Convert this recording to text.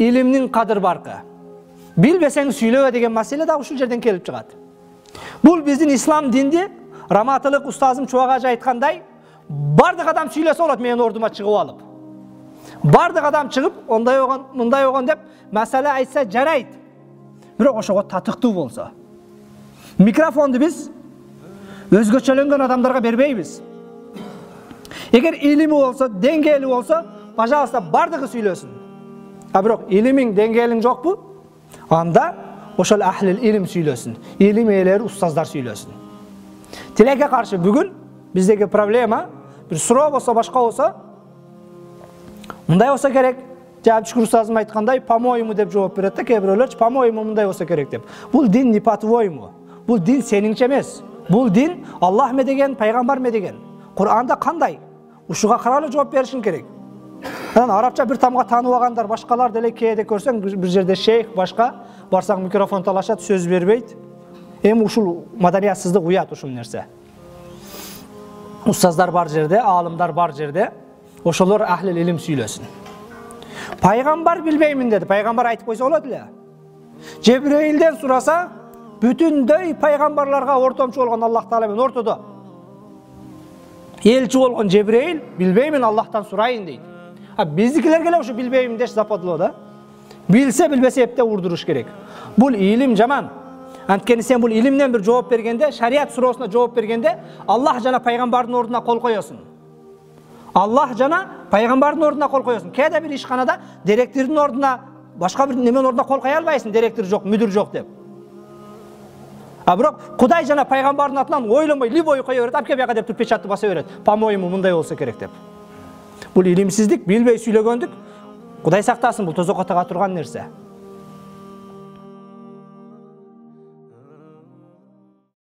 илимнин кадыр баркы. Билбесең сүйлөбө деген маселе да ушул жерден келип чыгат. Бул биздин ислам динди раматылык устазым Чубак айткандай, бардык адам сүйлөсө болот менин ордума чыгып алып. Бардык адам чыгып, ондай болгон, мындай болгон деп маселе айтса жарайт. Бирок ошого татыктуу болсо. Микрофонду биз өзгөчөлөнгөн адамдарга бербейбиз. Эгер илими болсо, деңгээли болсо, пожалуйста, бардыгы сүйлөсүн. А бирок илимиң, деңгээлиң жокпу? Анда ошол ахлил илим сүйлөсүн. Илим ээлери, устаздар сүйлөсүн. Тилекке каршы бүгүн биздеги проблема, бир суроо болсо, башка болсо, мындай болсо керек. Жабышкыр устазым айткандай, по-моему деп жооп берет да, кээ бирөөлөр, по-моему мындай болсо керек деп. Бул дин не по-твоему. Бул дин сениңче эмес. Бул дин Аллах ме деген, пайгамбар ме деген. Кур'анда кандай? Ушуга карап жооп беришиң керек. Арабча бир тамга таанып алгандар, башкалар деле кээде көрсөң, бир жерде шейх, башка барсаң микрофон талашат, сөз бербейт. Эми ушул маданиятсыздык уят ушул нерсе. Устаздар бар жерде, аалымдар бар жерде, ошолор ахлил илим сүйлөсүн. Пайгамбар билбеймин деди, пайгамбар айтып койсо болот эле. Жебреилден сураса, бүтүндөй пайгамбарларга ортомчу болгон Аллах Таала менен ортодо. Элчи болгон Жебреил, билбеймин, Аллахтан сурайын дейт. А биздикилерге эле ушу билбеймин деш западлоо да. Билсе билбесе эптеп урдуруш керек. Бул илим жаман. Анткени сен бул илимден бир жооп бергенде, шарият суроосуна жооп бергенде, Аллах жана пайгамбардын ордуна кол коёсуң. Аллах жана пайгамбардын ордуна кол коёсуң. Кээде бир ишканада директордун ордуна, башка бир неменин ордуна кол кое албайсың, директор жок, мүдүр жок деп. А бирок Кудай жана пайгамбардын атынан ойлонбой, любой кое берет, апке бияка деп туруп печатты баса берет. По-моему, мындай болсо керек деп. Бул илимсиздик, билбей сүйлөгөндүк. Кудай сактасын, бул тозокко тага турган нерсе.